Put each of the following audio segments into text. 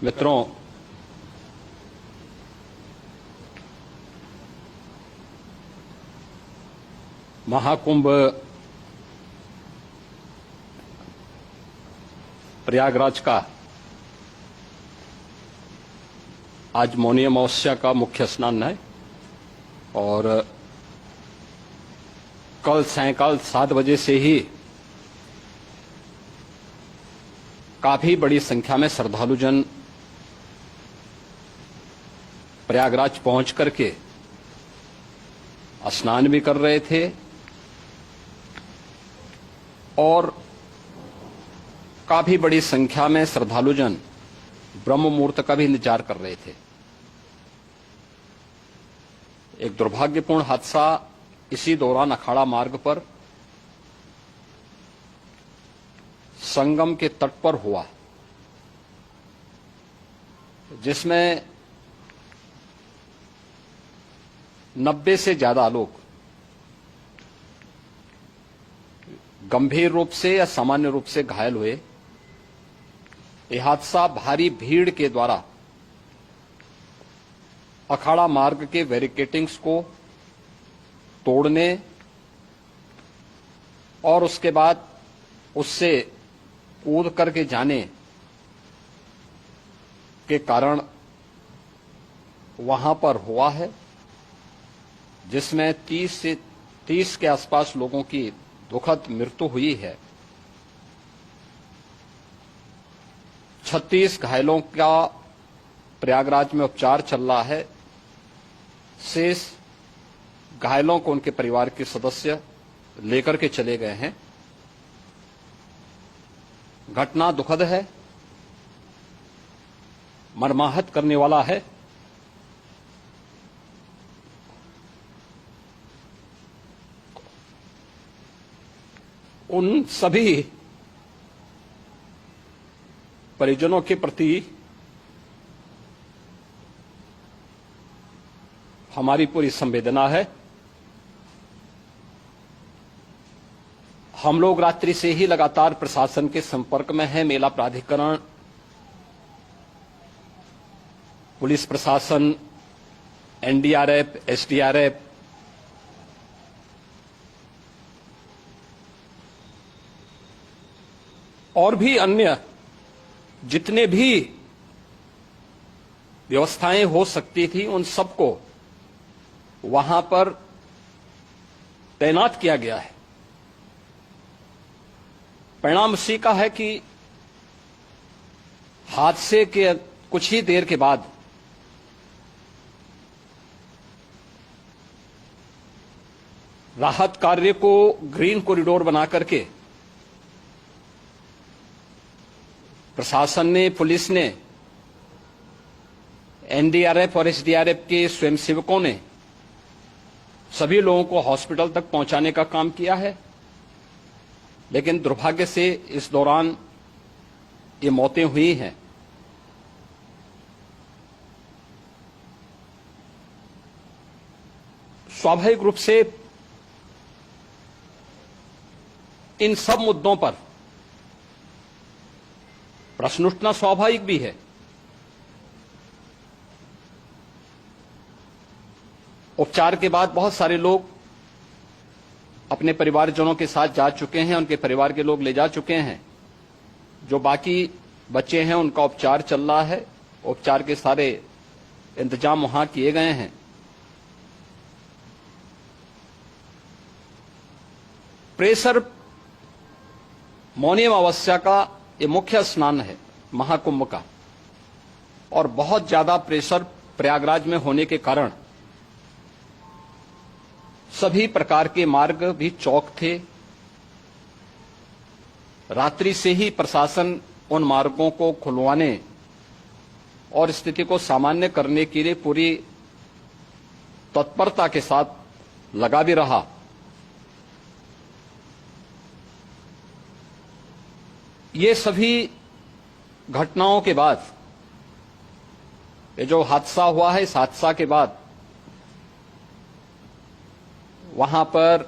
मित्रों, महाकुंभ प्रयागराज का आज मौनी अमावस्या का मुख्य स्नान है और कल सायंकाल 7 बजे से ही काफी बड़ी संख्या में श्रद्धालुजन प्रयागराज पहुंच करके स्नान भी कर रहे थे और काफी बड़ी संख्या में श्रद्धालुजन ब्रह्म मुहूर्त का भी इंतजार कर रहे थे। एक दुर्भाग्यपूर्ण हादसा इसी दौरान अखाड़ा मार्ग पर संगम के तट पर हुआ, जिसमें 90 से ज्यादा लोग गंभीर रूप से या सामान्य रूप से घायल हुए। यह हादसा भारी भीड़ के द्वारा अखाड़ा मार्ग के बैरिकेडिंग्स को तोड़ने और उसके बाद उससे कूद करके जाने के कारण वहां पर हुआ है, जिसमें 30 के आसपास लोगों की दुखद मृत्यु हुई है। 36 घायलों का प्रयागराज में उपचार चल रहा है। शेष घायलों को उनके परिवार के सदस्य लेकर के चले गए हैं। घटना दुखद है, मर्माहत करने वाला है। उन सभी परिजनों के प्रति हमारी पूरी संवेदना है। हम लोग रात्रि से ही लगातार प्रशासन के संपर्क में हैं। मेला प्राधिकरण, पुलिस प्रशासन, एनडीआरएफ, एसडीआरएफ, और भी अन्य जितने भी व्यवस्थाएं हो सकती थी उन सबको वहां पर तैनात किया गया है। परिणाम इसी का है कि हादसे के कुछ ही देर के बाद राहत कार्य को ग्रीन कॉरिडोर बना करके प्रशासन ने, पुलिस ने, एनडीआरएफ और एसडीआरएफ के स्वयंसेवकों ने सभी लोगों को हॉस्पिटल तक पहुंचाने का काम किया है। लेकिन दुर्भाग्य से इस दौरान ये मौतें हुई हैं। स्वाभाविक रूप से इन सब मुद्दों पर प्रश्न उठना स्वाभाविक भी है। उपचार के बाद बहुत सारे लोग अपने परिवारजनों के साथ जा चुके हैं, उनके परिवार के लोग ले जा चुके हैं। जो बाकी बच्चे हैं उनका उपचार चल रहा है। उपचार के सारे इंतजाम वहां किए गए हैं। प्रेशर मौनी अमावस्या का ये मुख्य स्नान है महाकुंभ का, और बहुत ज्यादा प्रेशर प्रयागराज में होने के कारण सभी प्रकार के मार्ग भी चौक थे। रात्रि से ही प्रशासन उन मार्गों को खुलवाने और स्थिति को सामान्य करने के लिए पूरी तत्परता के साथ लगा भी रहा। ये सभी घटनाओं के बाद, ये जो हादसा हुआ है, इस हादसा के बाद वहां पर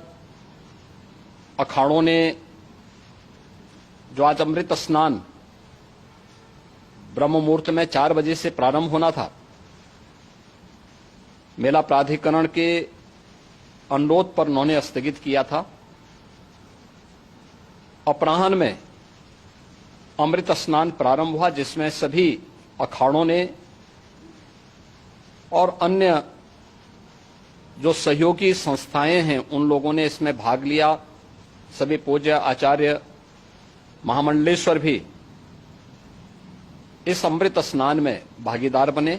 अखाड़ों ने जो आज अमृत स्नान ब्रह्म मुहूर्त में 4 बजे से प्रारंभ होना था। मेला प्राधिकरण के अनुरोध पर उन्होंने स्थगित किया था। अपराह्न में अमृत स्नान प्रारंभ हुआ, जिसमें सभी अखाड़ों ने और अन्य जो सहयोगी संस्थाएं हैं उन लोगों ने इसमें भाग लिया। सभी पूज्य आचार्य महामंडलेश्वर भी इस अमृत स्नान में भागीदार बने।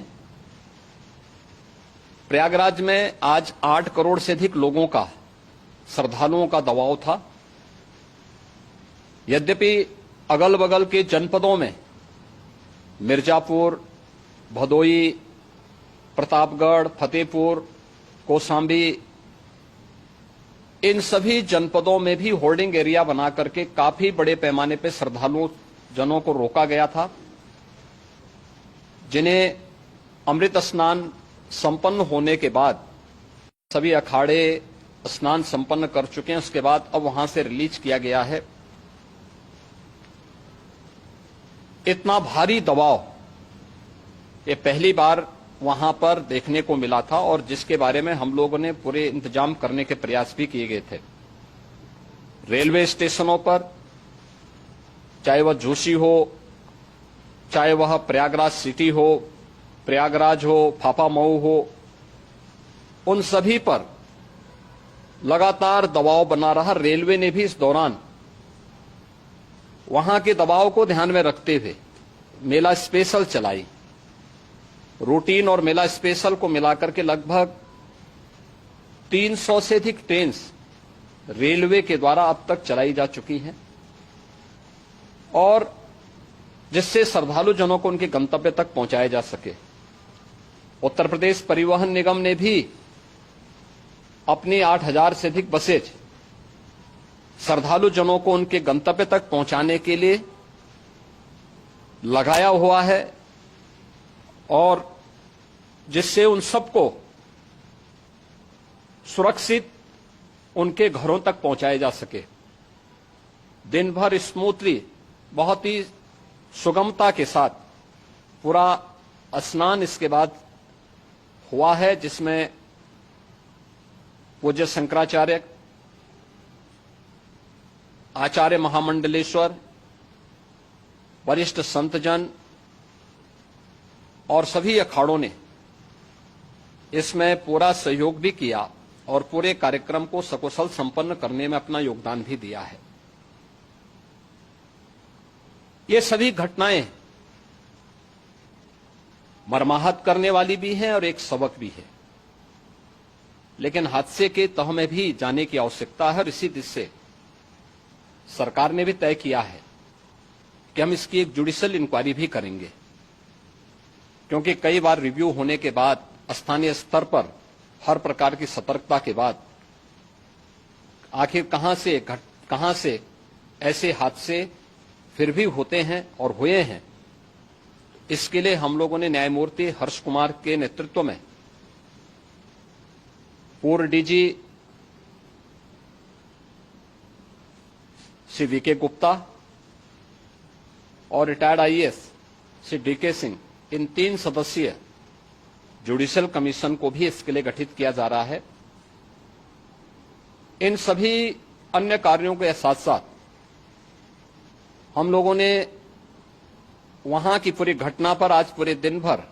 प्रयागराज में आज 8 करोड़ से अधिक लोगों का, श्रद्धालुओं का दबाव था। यद्यपि अगल बगल के जनपदों में मिर्जापुर, भदोई, प्रतापगढ़, फतेहपुर, कौशाम्बी, इन सभी जनपदों में भी होर्डिंग एरिया बना करके काफी बड़े पैमाने पर श्रद्धालुओं जनों को रोका गया था, जिन्हें अमृत स्नान संपन्न होने के बाद, सभी अखाड़े स्नान संपन्न कर चुके हैं, उसके बाद अब वहां से रिलीज किया गया है। इतना भारी दबाव ये पहली बार वहां पर देखने को मिला था, और जिसके बारे में हम लोगों ने पूरे इंतजाम करने के प्रयास भी किए गए थे। रेलवे स्टेशनों पर, चाहे वह जोशी हो, चाहे वह प्रयागराज सिटी हो, प्रयागराज हो, फाफामऊ हो, उन सभी पर लगातार दबाव बना रहा। रेलवे ने भी इस दौरान वहां के दबाव को ध्यान में रखते हुए मेला स्पेशल चलाई। रूटीन और मेला स्पेशल को मिलाकर के लगभग 300 से अधिक ट्रेन रेलवे के द्वारा अब तक चलाई जा चुकी हैं, और जिससे श्रद्धालु जनों को उनके गंतव्य तक पहुंचाया जा सके। उत्तर प्रदेश परिवहन निगम ने भी अपनी 8000 से अधिक बसेज श्रद्धालु जनों को उनके गंतव्य तक पहुंचाने के लिए लगाया हुआ है, और जिससे उन सबको सुरक्षित उनके घरों तक पहुंचाया जा सके। दिन भर स्मूथली, बहुत ही सुगमता के साथ पूरा स्नान इसके बाद हुआ है, जिसमें पूज्य शंकराचार्य, आचार्य महामंडलेश्वर, वरिष्ठ संतजन और सभी अखाड़ों ने इसमें पूरा सहयोग भी किया और पूरे कार्यक्रम को सकुशल संपन्न करने में अपना योगदान भी दिया है। ये सभी घटनाएं मर्माहत करने वाली भी हैं और एक सबक भी है, लेकिन हादसे के तह में भी जाने की आवश्यकता है। और इसी दिशा से सरकार ने भी तय किया है कि हम इसकी एक जुडिशियल इंक्वायरी भी करेंगे, क्योंकि कई बार रिव्यू होने के बाद स्थानीय स्तर पर हर प्रकार की सतर्कता के बाद आखिर कहां से ऐसे हादसे फिर भी होते हैं और हुए हैं। इसके लिए हम लोगों ने न्यायमूर्ति हर्ष कुमार के नेतृत्व में पूर्व डीजी श्री वीके गुप्ता और retired IAS Shri DK Singh, इन 3 सदस्यीय जुडिशियल कमीशन को भी इसके लिए गठित किया जा रहा है। इन सभी अन्य कार्यों के साथ साथ हम लोगों ने वहां की पूरी घटना पर आज पूरे दिन भर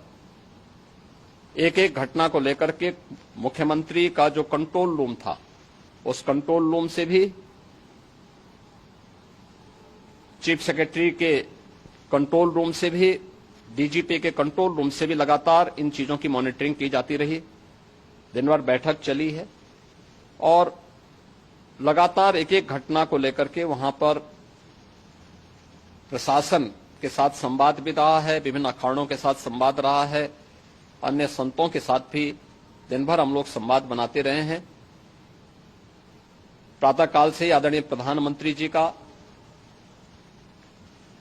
एक एक घटना को लेकर के मुख्यमंत्री का जो कंट्रोल रूम था, उस कंट्रोल रूम से भी, चीफ सेक्रेटरी के कंट्रोल रूम से भी, डीजीपी के कंट्रोल रूम से भी लगातार इन चीजों की मॉनिटरिंग की जाती रही। दिन भर बैठक चली है और लगातार एक एक घटना को लेकर के वहां पर प्रशासन के साथ संवाद भी रहा है, विभिन्न अखाड़ों के साथ संवाद रहा है, अन्य संतों के साथ भी दिन भर हम लोग संवाद बनाते रहे हैं। प्रातःकाल से आदरणीय प्रधानमंत्री जी का,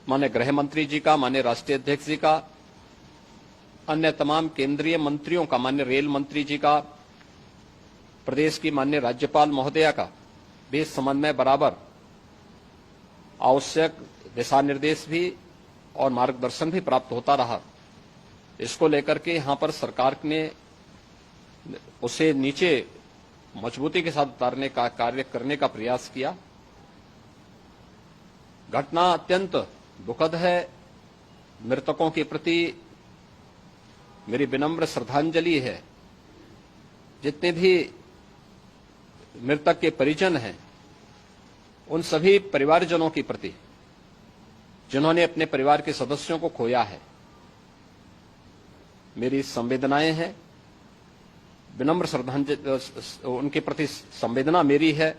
माननीय गृह मंत्री जी का, माननीय राष्ट्रीय अध्यक्ष जी का, अन्य तमाम केंद्रीय मंत्रियों का, माननीय रेल मंत्री जी का, प्रदेश की माननीय राज्यपाल महोदया का भी समन्वय बराबर आवश्यक दिशा निर्देश भी और मार्गदर्शन भी प्राप्त होता रहा। इसको लेकर के यहां पर सरकार ने उसे नीचे मजबूती के साथ उतारने का कार्य करने का प्रयास किया। घटना अत्यंत दुखद है। मृतकों के प्रति मेरी विनम्र श्रद्धांजलि है। जितने भी मृतक के परिजन हैं, उन सभी परिवारजनों के प्रति जिन्होंने अपने परिवार के सदस्यों को खोया है, मेरी संवेदनाएं हैं। विनम्र श्रद्धांजलि उनके प्रति संवेदना मेरी है।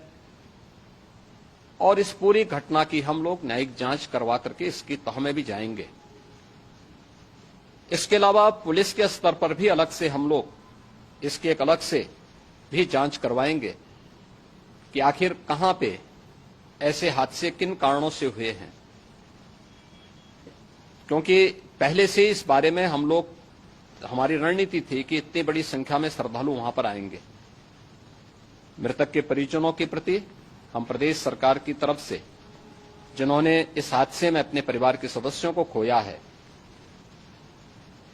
और इस पूरी घटना की हम लोग न्यायिक जांच करवा करके इसकी तह में भी जाएंगे। इसके अलावा पुलिस के स्तर पर भी अलग से हम लोग इसकी एक अलग से भी जांच करवाएंगे कि आखिर कहां पे ऐसे हादसे किन कारणों से हुए हैं, क्योंकि पहले से इस बारे में हम लोग हमारी रणनीति थी कि इतनी बड़ी संख्या में श्रद्धालु वहां पर आएंगे। मृतक के परिजनों के प्रति हम प्रदेश सरकार की तरफ से, जिन्होंने इस हादसे में अपने परिवार के सदस्यों को खोया है,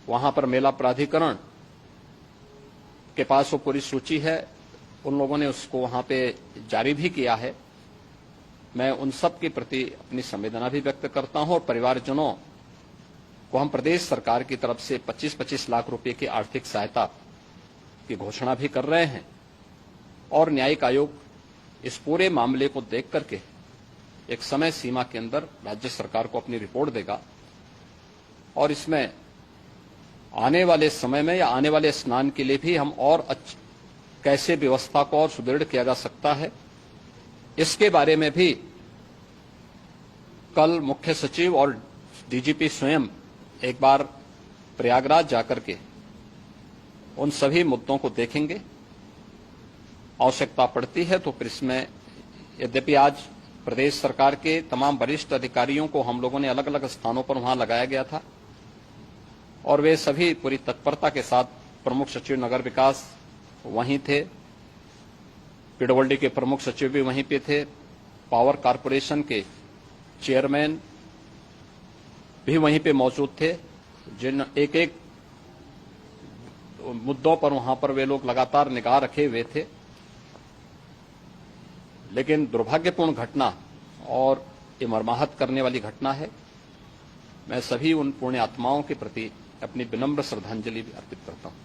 वहां पर मेला प्राधिकरण के पास वो पूरी सूची है, उन लोगों ने उसको वहां पे जारी भी किया है। मैं उन सब के प्रति अपनी संवेदना भी व्यक्त करता हूं और परिवारजनों को हम प्रदेश सरकार की तरफ से 25-25 लाख रुपए की आर्थिक सहायता की घोषणा भी कर रहे हैं। और न्यायिक आयोग इस पूरे मामले को देख करके एक समय सीमा के अंदर राज्य सरकार को अपनी रिपोर्ट देगा और इसमें आने वाले समय में या आने वाले स्नान के लिए भी हम और कैसे व्यवस्था को और सुदृढ़ किया जा सकता है, इसके बारे में भी कल मुख्य सचिव और डीजीपी स्वयं एक बार प्रयागराज जाकर के उन सभी मुद्दों को देखेंगे। आवश्यकता पड़ती है तो फिर इसमें, यद्यपि आज प्रदेश सरकार के तमाम वरिष्ठ अधिकारियों को हम लोगों ने अलग अलग स्थानों पर वहां लगाया गया था और वे सभी पूरी तत्परता के साथ, प्रमुख सचिव नगर विकास वहीं थे, पीडब्ल्यूडी के प्रमुख सचिव भी वहीं पे थे, पावर कारपोरेशन के चेयरमैन भी वहीं पे मौजूद थे, जिन एक एक मुद्दों पर वहां पर वे लोग लगातार निगाह रखे हुए थे। लेकिन दुर्भाग्यपूर्ण घटना और ये मर्माहत करने वाली घटना है। मैं सभी उन पुण्य आत्माओं के प्रति अपनी विनम्र श्रद्धांजलि भी अर्पित करता हूं।